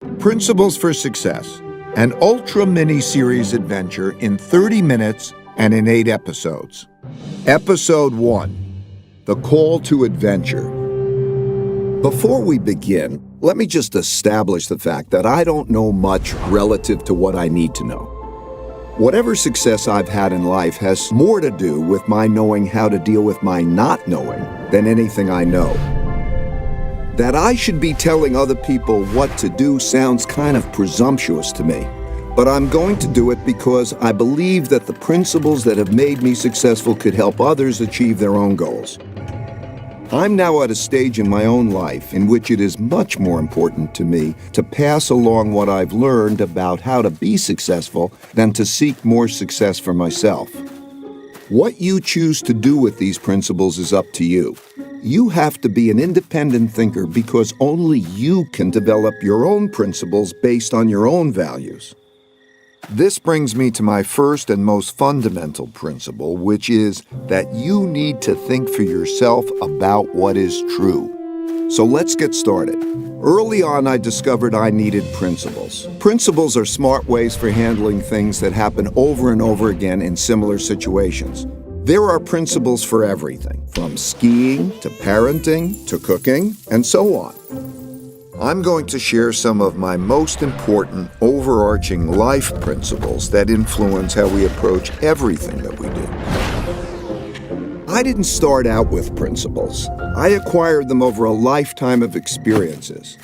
Principles for Success, an ultra mini-series adventure in 30 minutes and in 8 episodes. Episode 1, The Call to Adventure. Before we begin, let me just establish the fact that I don't know much relative to what I need to know. Whatever success I've had in life has more to do with my knowing how to deal with my not knowing than anything I know. That I should be telling other people what to do sounds kind of presumptuous to me, but I'm going to do it because I believe that the principles that have made me successful could help others achieve their own goals. I'm now at a stage in my own life in which it is much more important to me to pass along what I've learned about how to be successful than to seek more success for myself. What you choose to do with these principles is up to you. You have to be an independent thinker because only you can develop your own principles based on your own values. This brings me to my first and most fundamental principle, which is that you need to think for yourself about what is true. So let's get started. Early on, I discovered I needed principles. Principles are smart ways for handling things that happen over and over again in similar situations. There are principles for everything, from skiing to parenting to cooking, and so on. I'm going to share some of my most important overarching life principles that influence how we approach everything that we do. I didn't start out with principles. I acquired them over a lifetime of experiences,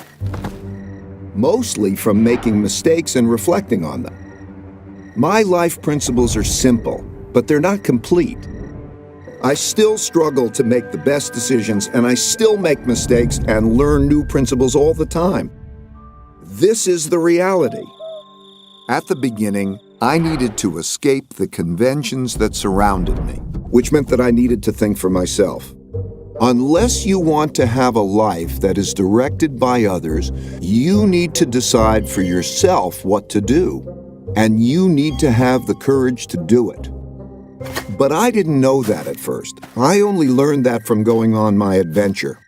mostly from making mistakes and reflecting on them. My life principles are simple, but they're not complete. I still struggle to make the best decisions, and I still make mistakes and learn new principles all the time. This is the reality. At the beginning, I needed to escape the conventions that surrounded me, which meant that I needed to think for myself. Unless you want to have a life that is directed by others, you need to decide for yourself what to do, and you need to have the courage to do it. But I didn't know that at first. I only learned that from going on my adventure.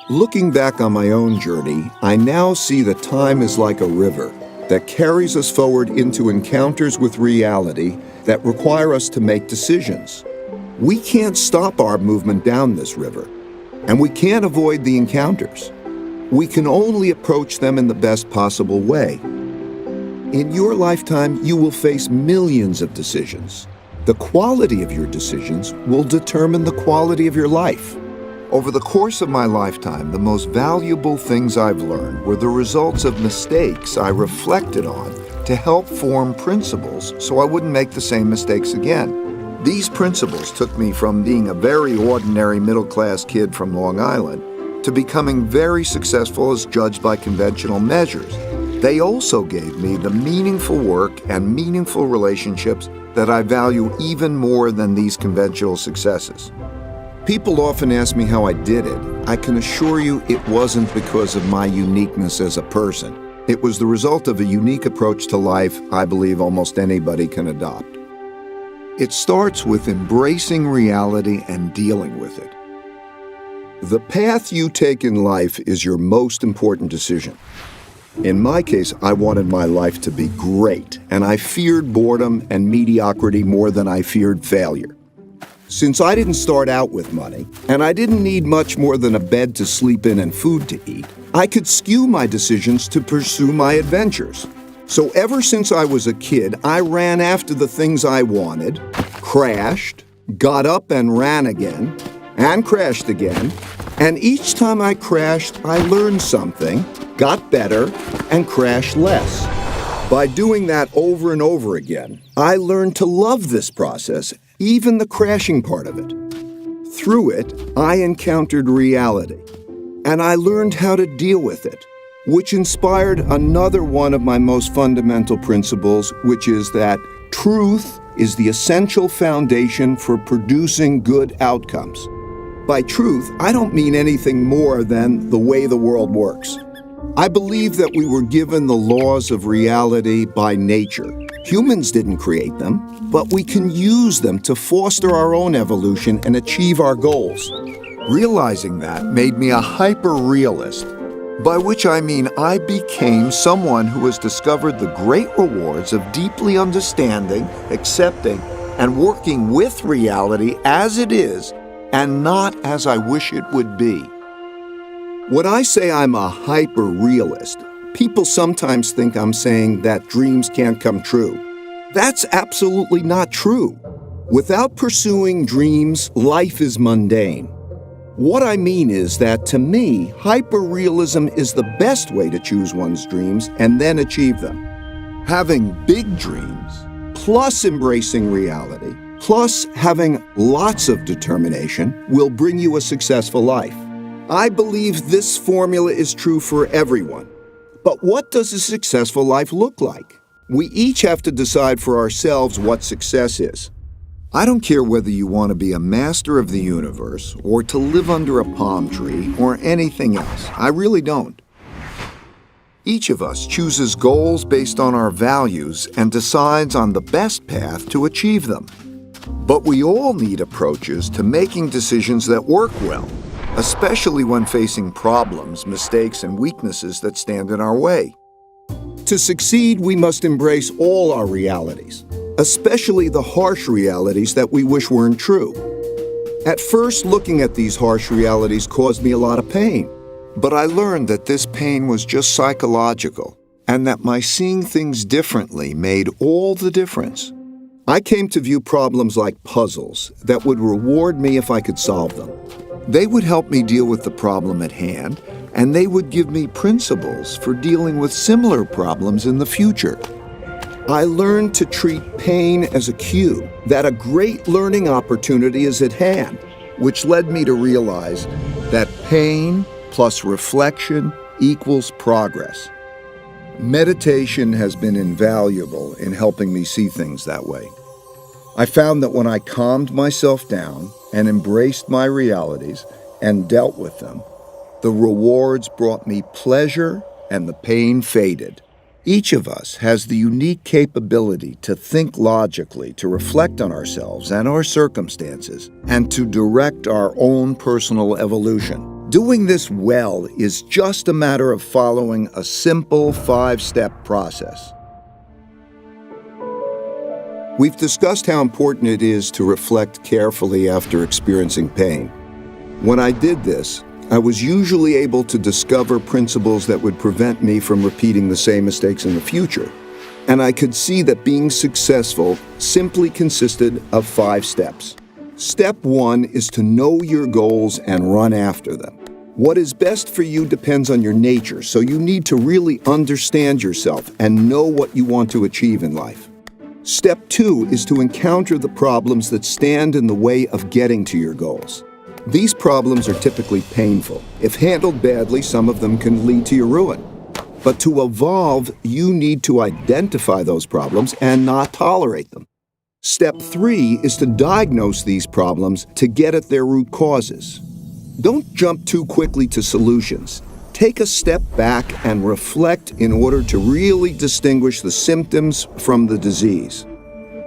Looking back on my own journey, I now see that time is like a river that carries us forward into encounters with reality that require us to make decisions. We can't stop our movement down this river, and we can't avoid the encounters. We can only approach them in the best possible way. In your lifetime, you will face millions of decisions. The quality of your decisions will determine the quality of your life. Over the course of my lifetime, the most valuable things I've learned were the results of mistakes I reflected on to help form principles so I wouldn't make the same mistakes again. These principles took me from being a very ordinary middle-class kid from Long Island to becoming very successful as judged by conventional measures. They also gave me the meaningful work and meaningful relationships that I value even more than these conventional successes. People often ask me how I did it. I can assure you it wasn't because of my uniqueness as a person. It was the result of a unique approach to life I believe almost anybody can adopt. It starts with embracing reality and dealing with it. The path you take in life is your most important decision. In my case, I wanted my life to be great, and I feared boredom and mediocrity more than I feared failure. Since I didn't start out with money, and I didn't need much more than a bed to sleep in and food to eat, I could skew my decisions to pursue my adventures. So ever since I was a kid, I ran after the things I wanted, crashed, got up and ran again, and crashed again, and each time I crashed, I learned something, got better, and crashed less. By doing that over and over again, I learned to love this process, even the crashing part of it. Through it, I encountered reality, and I learned how to deal with it, which inspired another one of my most fundamental principles, which is that truth is the essential foundation for producing good outcomes. By truth, I don't mean anything more than the way the world works. I believe that we were given the laws of reality by nature. Humans didn't create them, but we can use them to foster our own evolution and achieve our goals. Realizing that made me a hyper-realist. By which I mean I became someone who has discovered the great rewards of deeply understanding, accepting, and working with reality as it is and not as I wish it would be. When I say I'm a hyper-realist, people sometimes think I'm saying that dreams can't come true. That's absolutely not true. Without pursuing dreams, life is mundane. What I mean is that, to me, hyperrealism is the best way to choose one's dreams and then achieve them. Having big dreams, plus embracing reality, plus having lots of determination, will bring you a successful life. I believe this formula is true for everyone. But what does a successful life look like? We each have to decide for ourselves what success is. I don't care whether you want to be a master of the universe or to live under a palm tree or anything else. I really don't. Each of us chooses goals based on our values and decides on the best path to achieve them. But we all need approaches to making decisions that work well, especially when facing problems, mistakes, and weaknesses that stand in our way. To succeed, we must embrace all our realities, especially the harsh realities that we wish weren't true. At first, looking at these harsh realities caused me a lot of pain, but I learned that this pain was just psychological and that my seeing things differently made all the difference. I came to view problems like puzzles that would reward me if I could solve them. They would help me deal with the problem at hand, and they would give me principles for dealing with similar problems in the future. I learned to treat pain as a cue that a great learning opportunity is at hand, which led me to realize that pain plus reflection equals progress. Meditation has been invaluable in helping me see things that way. I found that when I calmed myself down and embraced my realities and dealt with them, the rewards brought me pleasure and the pain faded. Each of us has the unique capability to think logically, to reflect on ourselves and our circumstances, and to direct our own personal evolution. Doing this well is just a matter of following a simple 5-step process. We've discussed how important it is to reflect carefully after experiencing pain. When I did this, I was usually able to discover principles that would prevent me from repeating the same mistakes in the future. And I could see that being successful simply consisted of 5 steps. Step 1 is to know your goals and run after them. What is best for you depends on your nature, so you need to really understand yourself and know what you want to achieve in life. Step 2 is to encounter the problems that stand in the way of getting to your goals. These problems are typically painful. If handled badly, some of them can lead to your ruin. But to evolve, you need to identify those problems and not tolerate them. Step 3 is to diagnose these problems to get at their root causes. Don't jump too quickly to solutions. Take a step back and reflect in order to really distinguish the symptoms from the disease.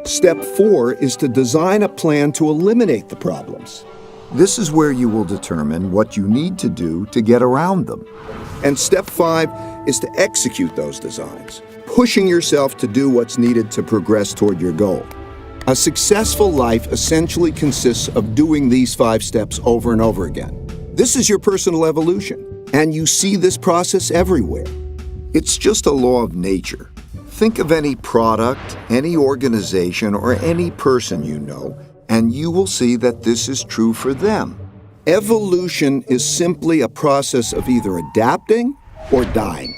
Step 4 is to design a plan to eliminate the problems. This is where you will determine what you need to do to get around them. And step 5 is to execute those designs, pushing yourself to do what's needed to progress toward your goal. A successful life essentially consists of doing these 5 steps over and over again. This is your personal evolution, and you see this process everywhere. It's just a law of nature. Think of any product, any organization, or any person you know, and you will see that this is true for them. Evolution is simply a process of either adapting or dying.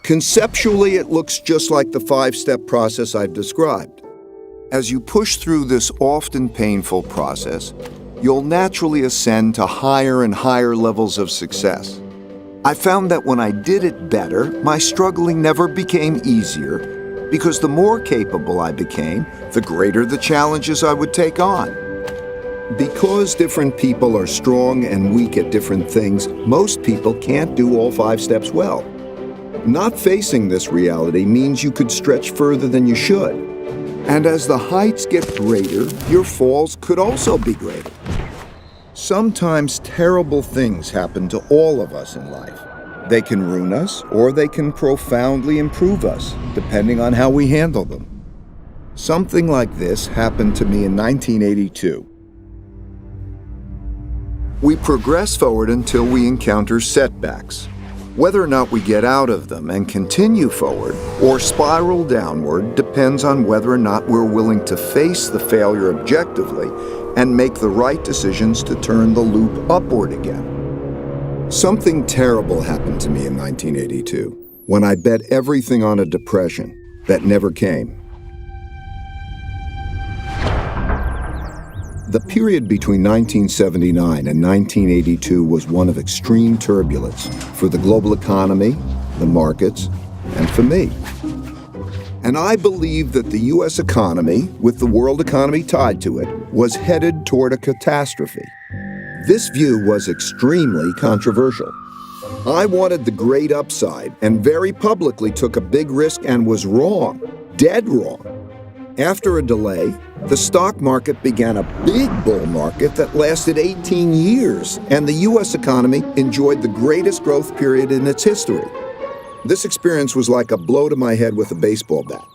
Conceptually, it looks just like the 5-step process I've described. As you push through this often painful process, you'll naturally ascend to higher and higher levels of success. I found that when I did it better, my struggling never became easier, because the more capable I became, the greater the challenges I would take on. Because different people are strong and weak at different things, most people can't do all 5 steps well. Not facing this reality means you could stretch further than you should. And as the heights get greater, your falls could also be greater. Sometimes terrible things happen to all of us in life. They can ruin us, or they can profoundly improve us, depending on how we handle them. Something like this happened to me in 1982. We progress forward until we encounter setbacks. Whether or not we get out of them and continue forward or spiral downward depends on whether or not we're willing to face the failure objectively and make the right decisions to turn the loop upward again. Something terrible happened to me in 1982 when I bet everything on a depression that never came. The period between 1979 and 1982 was one of extreme turbulence for the global economy, the markets, and for me. And I believe that the U.S. economy, with the world economy tied to it, was headed toward a catastrophe. This view was extremely controversial. I wanted the great upside and very publicly took a big risk and was wrong, dead wrong. After a delay, the stock market began a big bull market that lasted 18 years, and the U.S. economy enjoyed the greatest growth period in its history. This experience was like a blow to my head with a baseball bat.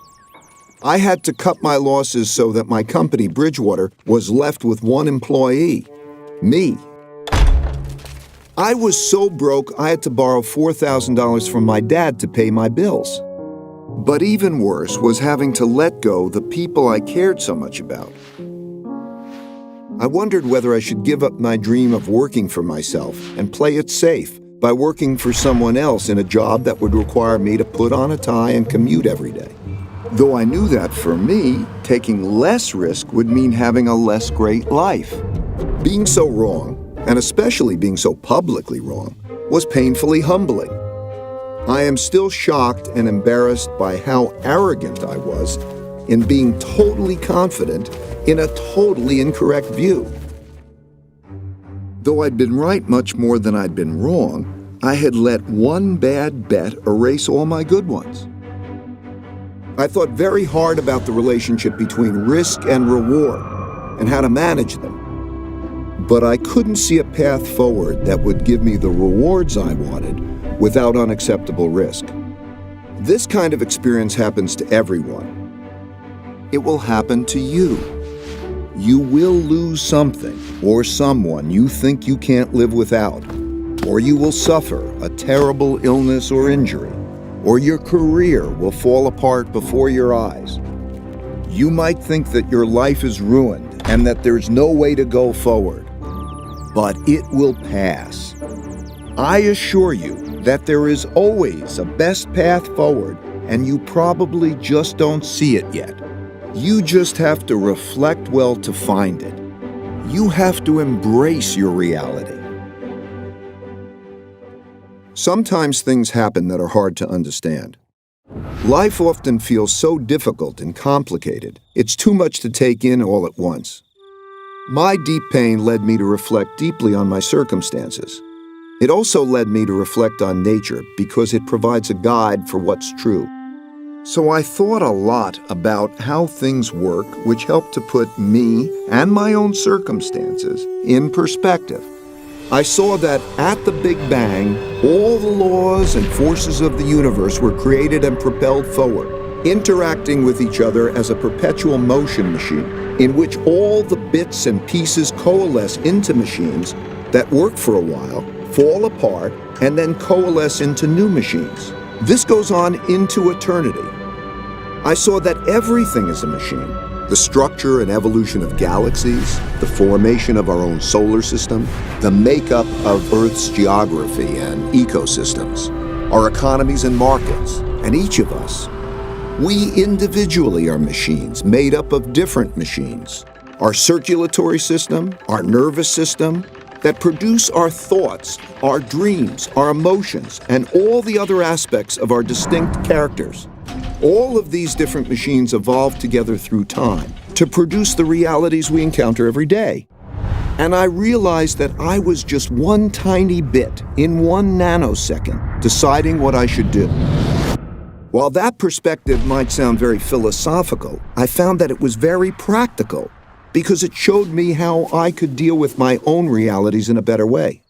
I had to cut my losses so that my company, Bridgewater, was left with one employee. Me. I was so broke I had to borrow $4,000 from my dad to pay my bills. But even worse was having to let go the people I cared so much about. I wondered whether I should give up my dream of working for myself and play it safe by working for someone else in a job that would require me to put on a tie and commute every day. Though I knew that for me, taking less risk would mean having a less great life. Being so wrong, and especially being so publicly wrong, was painfully humbling. I am still shocked and embarrassed by how arrogant I was in being totally confident in a totally incorrect view. Though I'd been right much more than I'd been wrong, I had let one bad bet erase all my good ones. I thought very hard about the relationship between risk and reward and how to manage them. But I couldn't see a path forward that would give me the rewards I wanted without unacceptable risk. This kind of experience happens to everyone. It will happen to you. You will lose something or someone you think you can't live without, or you will suffer a terrible illness or injury, or your career will fall apart before your eyes. You might think that your life is ruined and that there's no way to go forward, but it will pass. I assure you that there is always a best path forward, and you probably just don't see it yet. You just have to reflect well to find it. You have to embrace your reality. Sometimes things happen that are hard to understand. Life often feels so difficult and complicated, it's too much to take in all at once. My deep pain led me to reflect deeply on my circumstances. It also led me to reflect on nature because it provides a guide for what's true. So I thought a lot about how things work, which helped to put me and my own circumstances in perspective. I saw that at the Big Bang, all the laws and forces of the universe were created and propelled forward, interacting with each other as a perpetual motion machine, in which all the bits and pieces coalesce into machines that work for a while, fall apart, and then coalesce into new machines. This goes on into eternity. I saw that everything is a machine. The structure and evolution of galaxies, the formation of our own solar system, the makeup of Earth's geography and ecosystems, our economies and markets, and each of us. We individually are machines made up of different machines. Our circulatory system, our nervous system, that produce our thoughts, our dreams, our emotions, and all the other aspects of our distinct characters. All of these different machines evolve together through time to produce the realities we encounter every day. And I realized that I was just one tiny bit in 1 nanosecond deciding what I should do. While that perspective might sound very philosophical, I found that it was very practical because it showed me how I could deal with my own realities in a better way.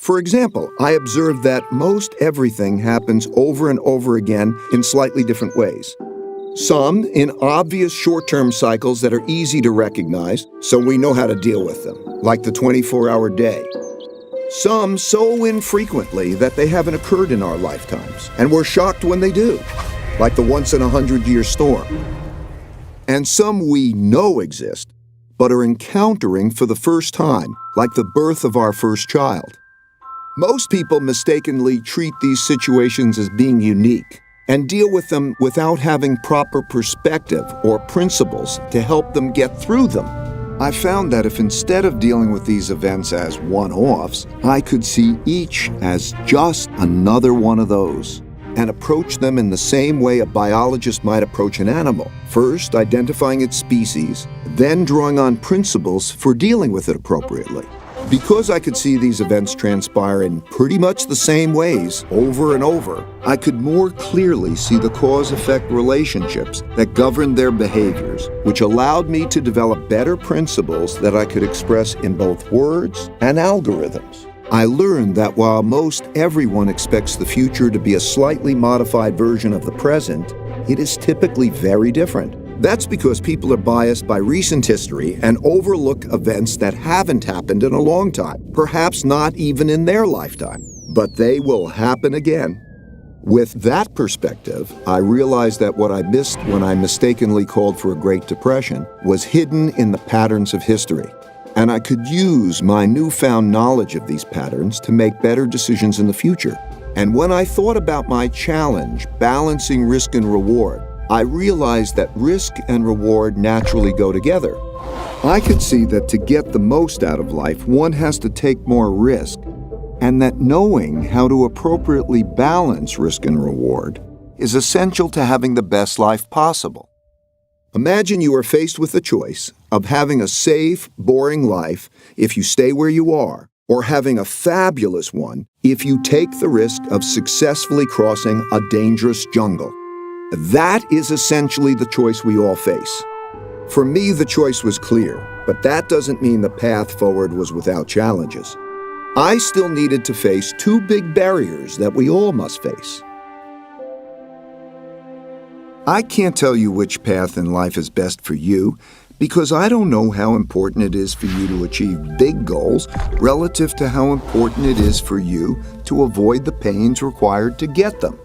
For example, I observed that most everything happens over and over again in slightly different ways. Some in obvious short-term cycles that are easy to recognize, so we know how to deal with them, like the 24-hour day. Some so infrequently that they haven't occurred in our lifetimes, and we're shocked when they do, like the once-in-a-100-year storm. And some we know exist, but are encountering for the first time, like the birth of our first child. Most people mistakenly treat these situations as being unique and deal with them without having proper perspective or principles to help them get through them. I found that if instead of dealing with these events as one-offs, I could see each as just another one of those and approach them in the same way a biologist might approach an animal, first identifying its species, then drawing on principles for dealing with it appropriately. Because I could see these events transpire in pretty much the same ways over and over, I could more clearly see the cause-effect relationships that governed their behaviors, which allowed me to develop better principles that I could express in both words and algorithms. I learned that while most everyone expects the future to be a slightly modified version of the present, it is typically very different. That's because people are biased by recent history and overlook events that haven't happened in a long time, perhaps not even in their lifetime, but they will happen again. With that perspective, I realized that what I missed when I mistakenly called for a Great Depression was hidden in the patterns of history, and I could use my newfound knowledge of these patterns to make better decisions in the future. And when I thought about my challenge, balancing risk and reward, I realized that risk and reward naturally go together. I could see that to get the most out of life, one has to take more risk, and that knowing how to appropriately balance risk and reward is essential to having the best life possible. Imagine you are faced with the choice of having a safe, boring life if you stay where you are, or having a fabulous one if you take the risk of successfully crossing a dangerous jungle. That is essentially the choice we all face. For me, the choice was clear, but that doesn't mean the path forward was without challenges. I still needed to face two big barriers that we all must face. I can't tell you which path in life is best for you because I don't know how important it is for you to achieve big goals relative to how important it is for you to avoid the pains required to get them.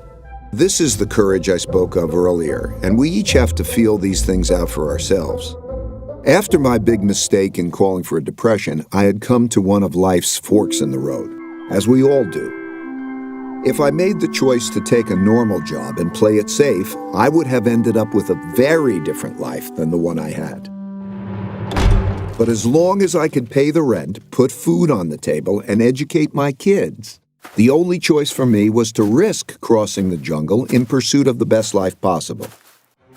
This is the courage I spoke of earlier, and we each have to feel these things out for ourselves. After my big mistake in calling for a depression, I had come to one of life's forks in the road, as we all do. If I made the choice to take a normal job and play it safe, I would have ended up with a very different life than the one I had. But as long as I could pay the rent, put food on the table, and educate my kids, the only choice for me was to risk crossing the jungle in pursuit of the best life possible.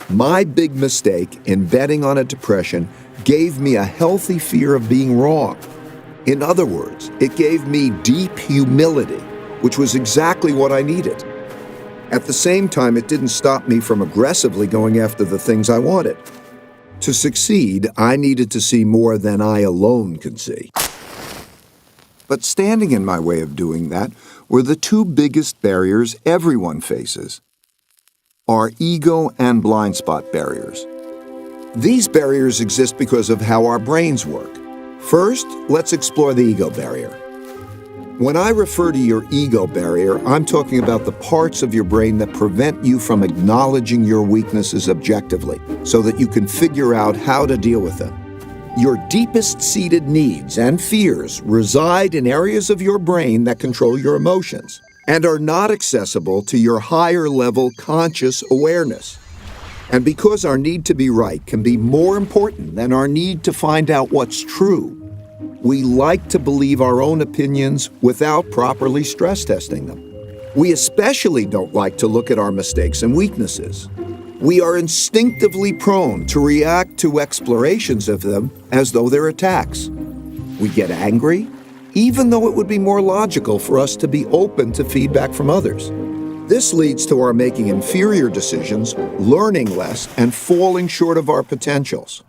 My big mistake in betting on a depression gave me a healthy fear of being wrong. In other words, it gave me deep humility, which was exactly what I needed. At the same time, it didn't stop me from aggressively going after the things I wanted. To succeed, I needed to see more than I alone could see. But standing in my way of doing that were the two biggest barriers everyone faces: our ego and blind spot barriers. These barriers exist because of how our brains work. First, let's explore the ego barrier. When I refer to your ego barrier, I'm talking about the parts of your brain that prevent you from acknowledging your weaknesses objectively so that you can figure out how to deal with them. Your deepest-seated needs and fears reside in areas of your brain that control your emotions and are not accessible to your higher-level conscious awareness. And because our need to be right can be more important than our need to find out what's true, we like to believe our own opinions without properly stress testing them. We especially don't like to look at our mistakes and weaknesses. We are instinctively prone to react to explorations of them as though they're attacks. We get angry, even though it would be more logical for us to be open to feedback from others. This leads to our making inferior decisions, learning less, and falling short of our potentials.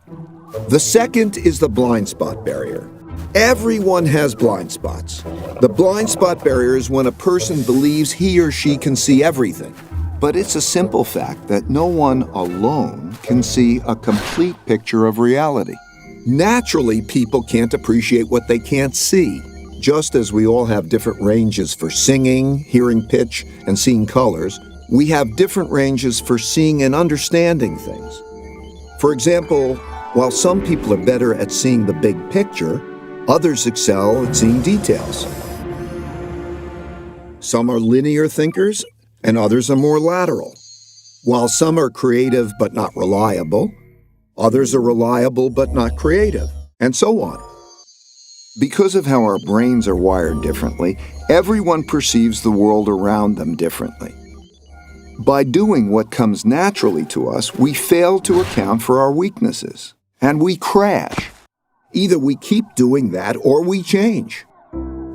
The second is the blind spot barrier. Everyone has blind spots. The blind spot barrier is when a person believes he or she can see everything. But it's a simple fact that no one alone can see a complete picture of reality. Naturally, people can't appreciate what they can't see. Just as we all have different ranges for singing, hearing pitch, and seeing colors, we have different ranges for seeing and understanding things. For example, while some people are better at seeing the big picture, others excel at seeing details. Some are linear thinkers, and others are more lateral. While some are creative but not reliable, others are reliable but not creative, and so on. Because of how our brains are wired differently, everyone perceives the world around them differently. By doing what comes naturally to us, we fail to account for our weaknesses, and we crash. Either we keep doing that or we change.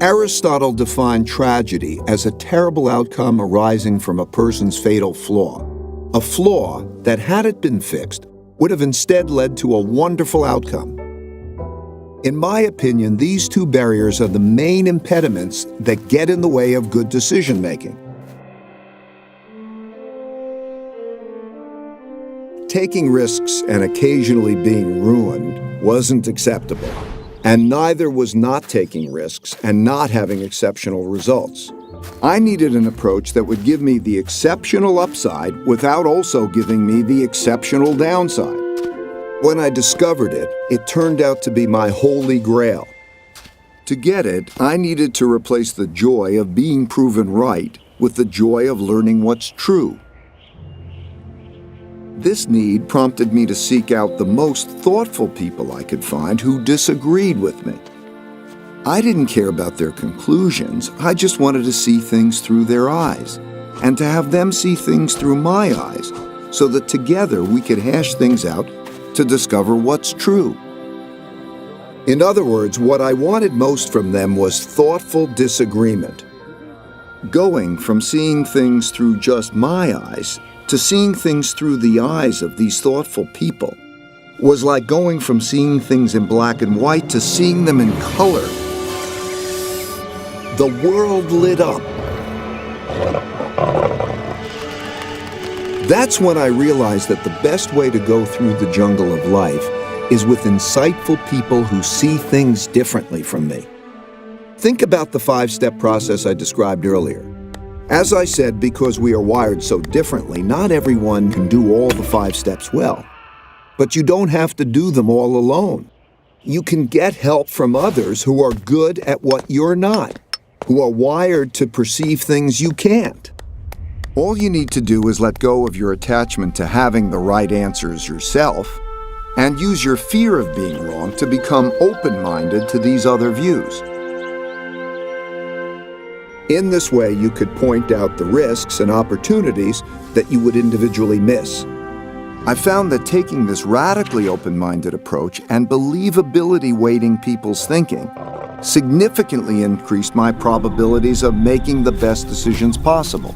Aristotle defined tragedy as a terrible outcome arising from a person's fatal flaw. A flaw that, had it been fixed, would have instead led to a wonderful outcome. In my opinion, these two barriers are the main impediments that get in the way of good decision-making. Taking risks and occasionally being ruined wasn't acceptable, and neither was not taking risks and not having exceptional results. I needed an approach that would give me the exceptional upside without also giving me the exceptional downside. When I discovered it, it turned out to be my holy grail. To get it, I needed to replace the joy of being proven right with the joy of learning what's true. This need prompted me to seek out the most thoughtful people I could find who disagreed with me. I didn't care about their conclusions, I just wanted to see things through their eyes, and to have them see things through my eyes, so that together we could hash things out to discover what's true. In other words, what I wanted most from them was thoughtful disagreement. Going from seeing things through just my eyes to seeing things through the eyes of these thoughtful people was like going from seeing things in black and white to seeing them in color. The world lit up. That's when I realized that the best way to go through the jungle of life is with insightful people who see things differently from me. Think about the 5-step process I described earlier. As I said, because we are wired so differently, not everyone can do all the 5 steps well. But you don't have to do them all alone. You can get help from others who are good at what you're not, who are wired to perceive things you can't. All you need to do is let go of your attachment to having the right answers yourself, and use your fear of being wrong to become open-minded to these other views. In this way, you could point out the risks and opportunities that you would individually miss. I found that taking this radically open-minded approach and believability weighting people's thinking significantly increased my probabilities of making the best decisions possible.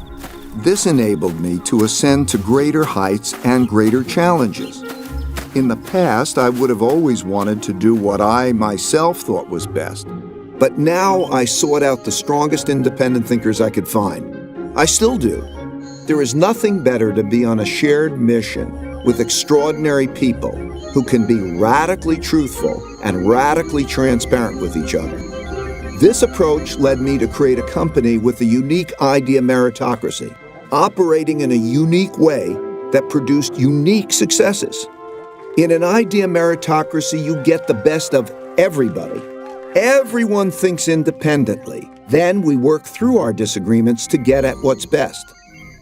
This enabled me to ascend to greater heights and greater challenges. In the past, I would have always wanted to do what I myself thought was best. But now I sought out the strongest independent thinkers I could find. I still do. There is nothing better to be on a shared mission with extraordinary people who can be radically truthful and radically transparent with each other. This approach led me to create a company with a unique idea meritocracy, operating in a unique way that produced unique successes. In an idea meritocracy, you get the best of everybody. Everyone thinks independently. Then we work through our disagreements to get at what's best.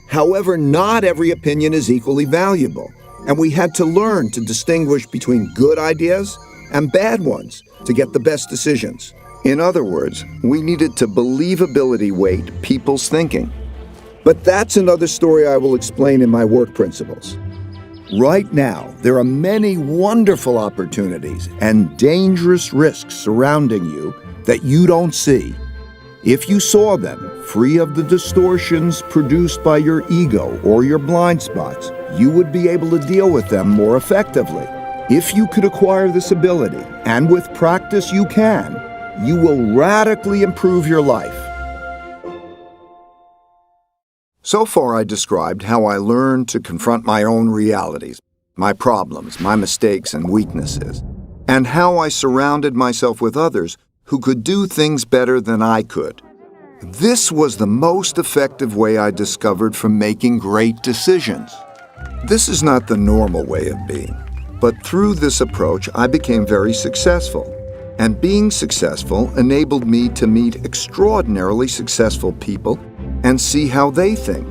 However, not every opinion is equally valuable, and we had to learn to distinguish between good ideas and bad ones to get the best decisions. In other words, we needed to believability weight people's thinking. But that's another story I will explain in my work principles. Right now, there are many wonderful opportunities and dangerous risks surrounding you that you don't see. If you saw them, free of the distortions produced by your ego or your blind spots, you would be able to deal with them more effectively. If you could acquire this ability, and with practice you can, you will radically improve your life. So far, I described how I learned to confront my own realities, my problems, my mistakes and weaknesses, and how I surrounded myself with others who could do things better than I could. This was the most effective way I discovered for making great decisions. This is not the normal way of being, but through this approach, I became very successful. And being successful enabled me to meet extraordinarily successful people and see how they think.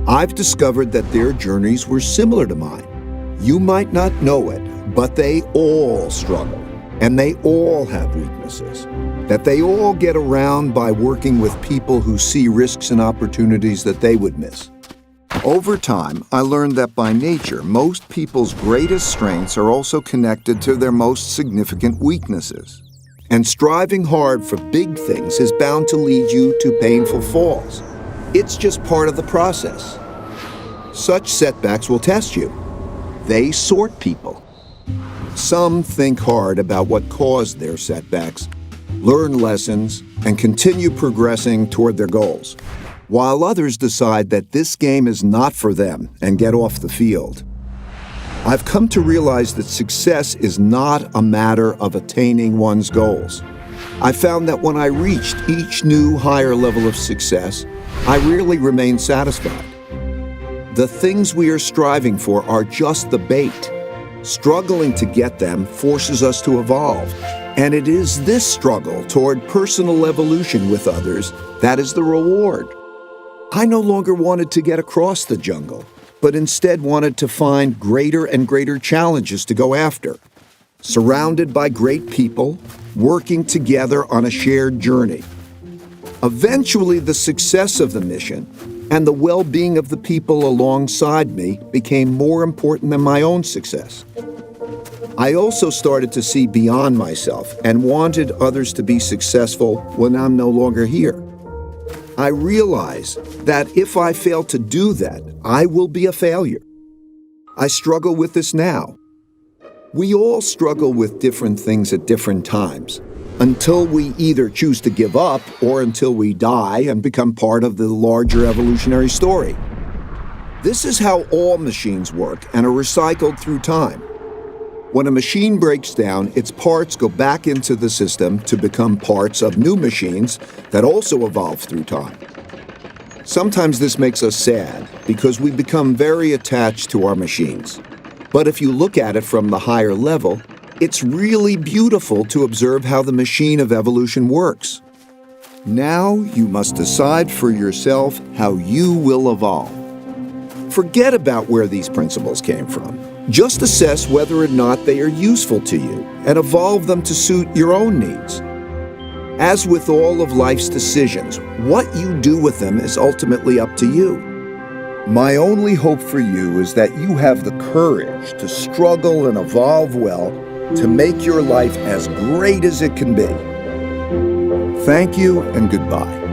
I've discovered that their journeys were similar to mine. You might not know it, but they all struggle, and they all have weaknesses, that they all get around by working with people who see risks and opportunities that they would miss. Over time, I learned that by nature, most people's greatest strengths are also connected to their most significant weaknesses. And striving hard for big things is bound to lead you to painful falls. It's just part of the process. Such setbacks will test you. They sort people. Some think hard about what caused their setbacks, learn lessons, and continue progressing toward their goals, while others decide that this game is not for them and get off the field. I've come to realize that success is not a matter of attaining one's goals. I found that when I reached each new higher level of success, I rarely remained satisfied. The things we are striving for are just the bait. Struggling to get them forces us to evolve, and it is this struggle toward personal evolution with others that is the reward. I no longer wanted to get across the jungle, but instead wanted to find greater and greater challenges to go after. Surrounded by great people, working together on a shared journey. Eventually, the success of the mission and the well-being of the people alongside me became more important than my own success. I also started to see beyond myself and wanted others to be successful when I'm no longer here. I realize that if I fail to do that, I will be a failure. I struggle with this now. We all struggle with different things at different times, until we either choose to give up or until we die and become part of the larger evolutionary story. This is how all machines work and are recycled through time. When a machine breaks down, its parts go back into the system to become parts of new machines that also evolve through time. Sometimes this makes us sad because we become very attached to our machines. But if you look at it from the higher level, it's really beautiful to observe how the machine of evolution works. Now you must decide for yourself how you will evolve. Forget about where these principles came from. Just assess whether or not they are useful to you and evolve them to suit your own needs. As with all of life's decisions, what you do with them is ultimately up to you. My only hope for you is that you have the courage to struggle and evolve well to make your life as great as it can be. Thank you and goodbye.